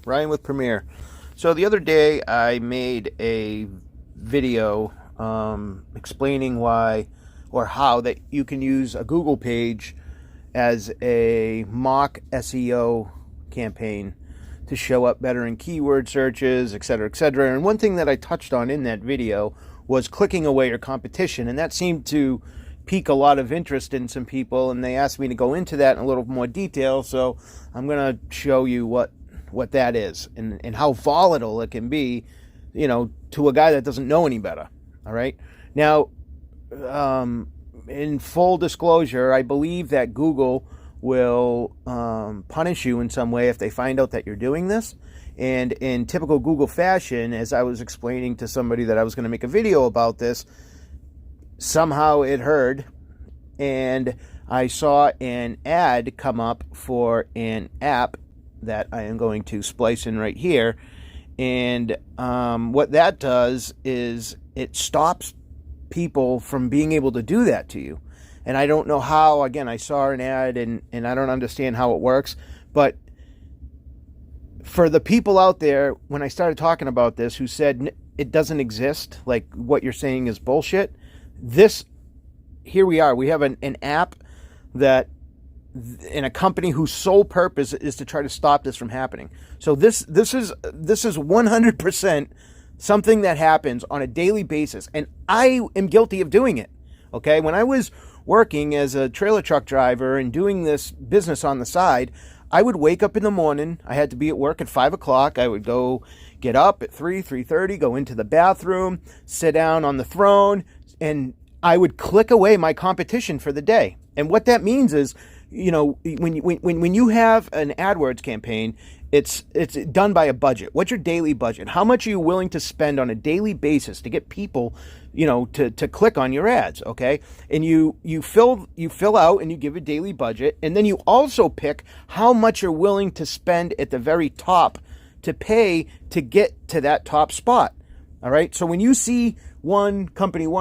Ryan with Premiere. So the other day I made a video explaining why or how that you can use a Google page as a mock SEO campaign to show up better in keyword searches, etc., etc. And one thing that I touched on in that video was clicking away your competition, and that seemed to pique a lot of interest in some people, and they asked me to go into that in a little more detail. So I'm going to show you what that is and how volatile it can be, to a guy that doesn't know any better. All right. Now, in full disclosure, I believe that Google will punish you in some way if they find out that you're doing this. And in typical Google fashion, as I was explaining to somebody that I was going to make a video about this, somehow it heard, and I saw an ad come up for an app that I am going to splice in right here. And what that does is it stops people from being able to do that to you. And I don't know how. Again, I saw an ad and I don't understand how it works. But for the people out there, when I started talking about this, who said it doesn't exist, like what you're saying is bullshit, here we are. We have an app that in a company whose sole purpose is to try to stop this from happening. So this is 100% something that happens on a daily basis, and I am guilty of doing it. Okay, when I was working as a trailer truck driver and doing this business on the side, I would wake up in the morning. I had to be at work at 5 o'clock. I would go get up at 3:30, go into the bathroom, sit down on the throne, and I would click away my competition for the day. And what that means is, when you have an AdWords campaign, it's done by a budget. What's your daily budget? How much are you willing to spend on a daily basis to get people, to click on your ads? Okay, and you fill out and you give a daily budget, and then you also pick how much you're willing to spend at the very top to pay to get to that top spot. All right. So when you see company 2,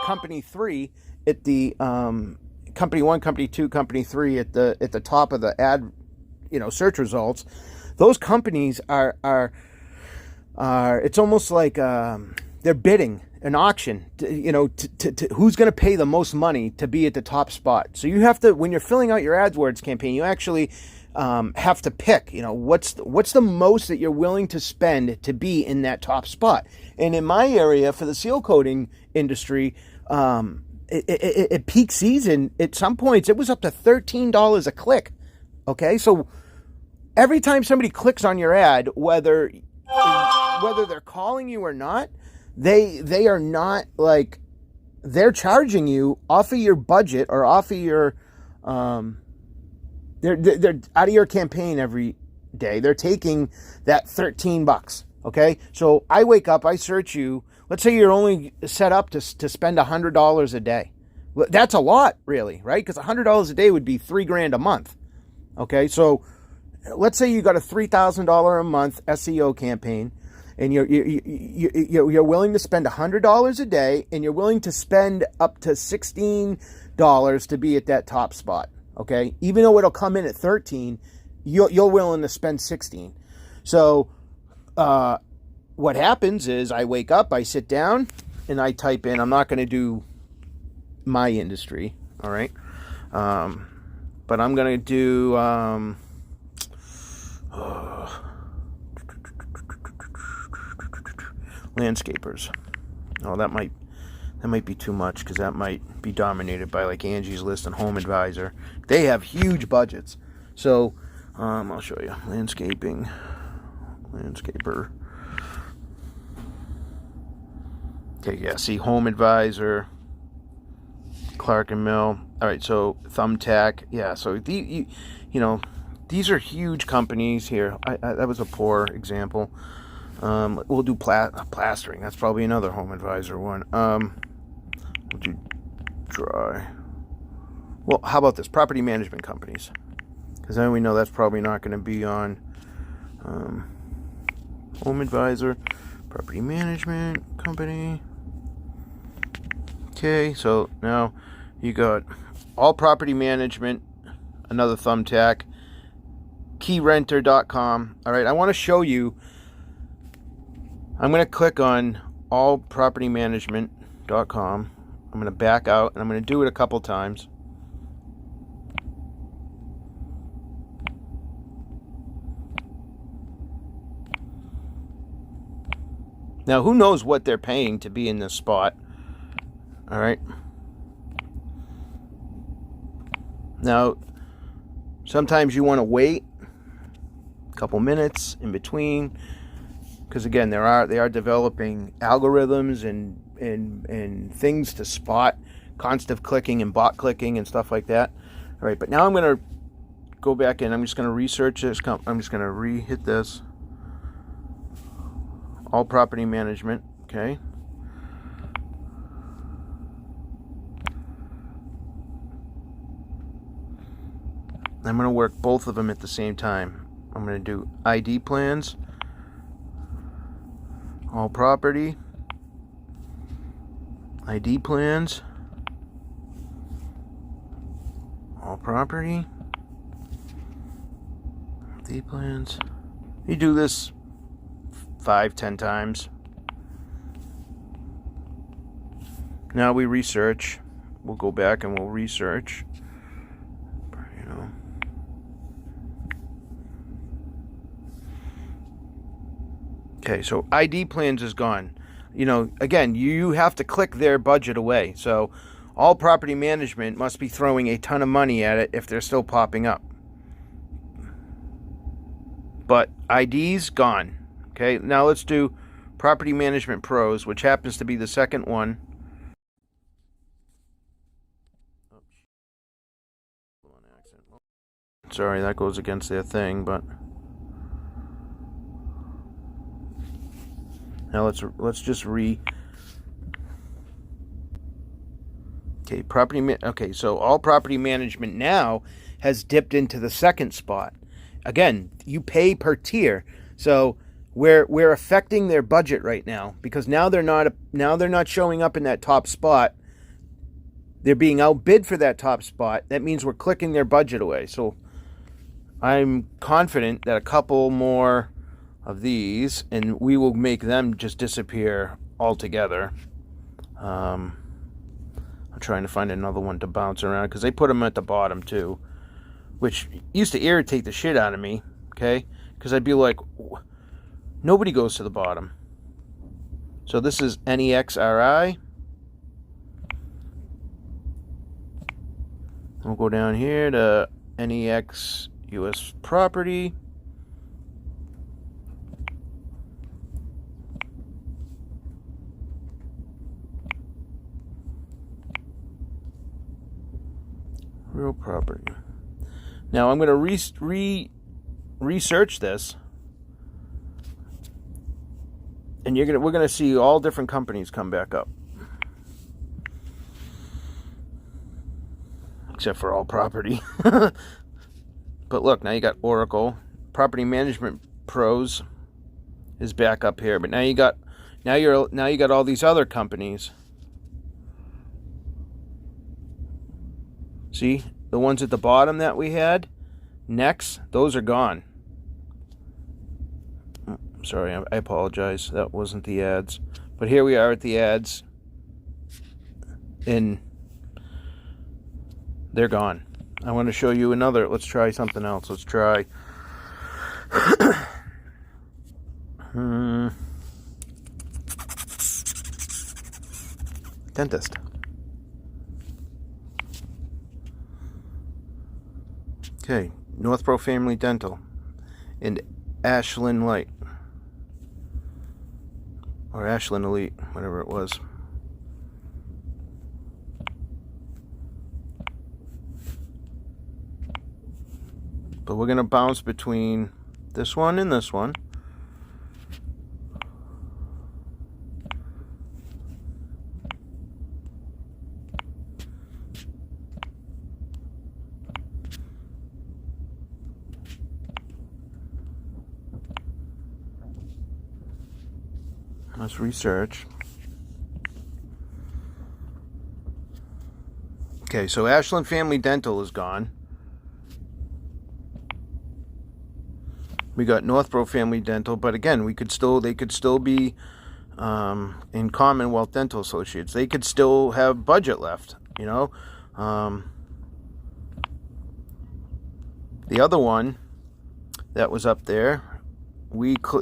company 3 at the company 1, company 2, company 3 at the top of the ad, search results, those companies are it's almost like they're bidding an auction to who's going to pay the most money to be at the top spot. So you have to, when you're filling out your AdWords campaign, you actually have to pick, what's the most that you're willing to spend to be in that top spot. And in my area, for the seal coating industry, at peak season, at some points, it was up to $13 a click. Okay, so every time somebody clicks on your ad, whether they're calling you or not, they are not, like, they're charging you off of your budget or off of your they're out of your campaign every day. They're taking that $13. Okay, so I wake up, I search you. Let's say you're only set up to spend $100 a day. That's a lot, really, right? Because $100 a day would be $3,000 a month. Okay, so let's say you got a $3,000 a month SEO campaign, and you're willing to spend $100 a day, and you're willing to spend up to $16 to be at that top spot. Okay, even though it'll come in at 13, you're willing to spend 16. So what happens is I wake up, I sit down, and I type in. I'm not going to do my industry, all right, but I'm going to do landscapers. Oh, that might be too much, because that might be dominated by like Angie's List and Home Advisor. They have huge budgets. So I'll show you. Landscaper. Okay, yeah, see, Home Advisor, Clark and Mill. All right, so Thumbtack. Yeah, so these are huge companies here. That was a poor example. We'll do plastering. That's probably another Home Advisor one. We'll do dry. Well, how about this? Property management companies. Because then we know that's probably not going to be on Home Advisor. Property management company. Okay, so now you got all property management, another Thumbtack, keyrenter.com. All right, I want to show you. I'm going to click on allpropertymanagement.com. I'm going to back out, and I'm going to do it a couple times. Now, who knows what they're paying to be in this spot? All right. Now, sometimes you want to wait a couple minutes in between, because again, they are developing algorithms and things to spot constant clicking and bot clicking and stuff like that. All right, but now I'm going to go back in. I'm just going to research this. I'm just going to re-hit this. All property management. Okay. I'm going to work both of them at the same time. I'm going to do ID plans, all property, ID plans, all property, ID plans. You do this 5-10 times. Now we research. We'll go back and we'll research. Okay, so ID plans is gone. Again, you have to click their budget away. So all property management must be throwing a ton of money at it if they're still popping up. But ID's gone. Okay, now let's do Property Management Pros, which happens to be the second one. Sorry, that goes against their thing, but now let's just okay, okay, so all property management now has dipped into the second spot. Again, you pay per tier. So we're affecting their budget right now, because now they're not showing up in that top spot. They're being outbid for that top spot. That means we're clicking their budget away. So I'm confident that a couple more of these, and we will make them just disappear altogether. I'm trying to find another one to bounce around, because they put them at the bottom too, which used to irritate the shit out of me, okay? Because I'd be like, nobody goes to the bottom. So this is NEXRI. We'll go down here to NEX US Property. Real property. Now I'm going to research this, and we're going to see all different companies come back up, except for all property. But look, now you got Oracle. Property Management Pros is back up here, but now you got all these other companies. See, the ones at the bottom that we had, next, those are gone. Sorry, I apologize. That wasn't the ads. But here we are at the ads, and they're gone. I want to show you another. Let's try something else. Let's try dentist. Okay, Northborough Family Dental and Ashland Light, or Ashland Elite, whatever it was. But we're going to bounce between this one and this one. Let's research. Okay, so Ashland Family Dental is gone. We got Northborough Family Dental, but again, they could still be in Commonwealth Dental Associates. They could still have budget left, you know. The other one that was up there,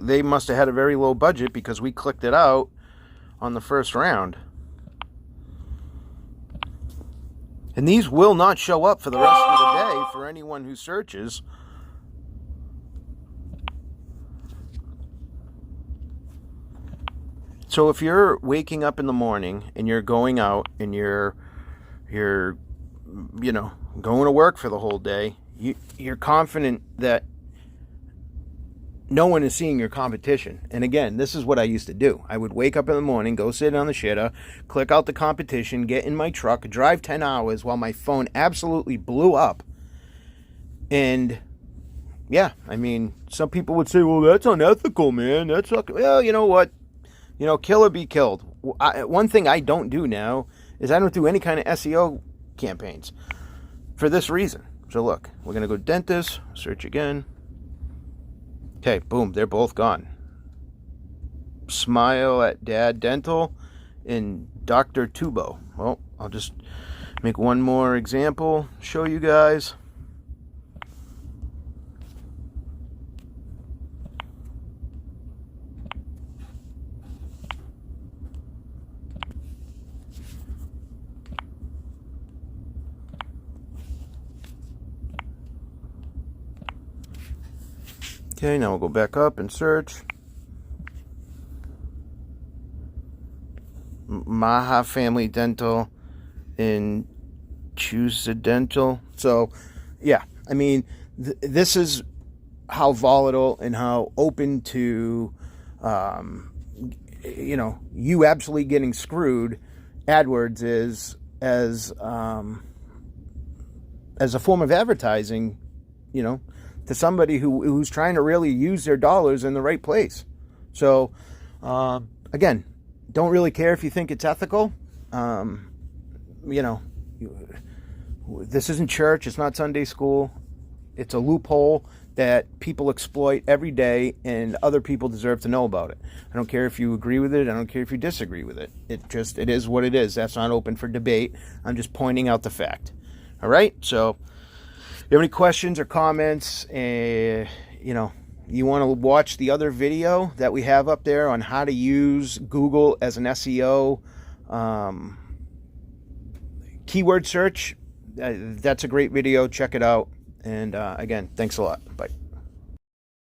they must have had a very low budget because we clicked it out on the first round. And these will not show up for the rest of the day for anyone who searches. So if you're waking up in the morning and you're going out and you're going to work for the whole day, you're confident that no one is seeing your competition. And again, this is what I used to do. I would wake up in the morning, go sit on the shitter, click out the competition, get in my truck, drive 10 hours while my phone absolutely blew up. And yeah, I mean, some people would say, well, that's unethical, man. That's not... Well, you know what? Kill or be killed. One thing I don't do now is I don't do any kind of SEO campaigns for this reason. So look, we're going to go dentist, search again. Okay, boom, they're both gone. Smile at Dad Dental and Dr. Tubo. Well, I'll just make one more example, show you guys. Okay, now we'll go back up and search. Maha Family Dental and Choose Dental. So, yeah, I mean, this is how volatile and how open to, you absolutely getting screwed AdWords is as a form of advertising, to somebody who's trying to really use their dollars in the right place. So, again, don't really care if you think it's ethical. This isn't church. It's not Sunday school. It's a loophole that people exploit every day, and other people deserve to know about it. I don't care if you agree with it. I don't care if you disagree with it. It is what it is. That's not open for debate. I'm just pointing out the fact. All right? So, if you have any questions or comments, you want to watch the other video that we have up there on how to use Google as an SEO keyword search, that's a great video. Check it out. And again, thanks a lot. Bye.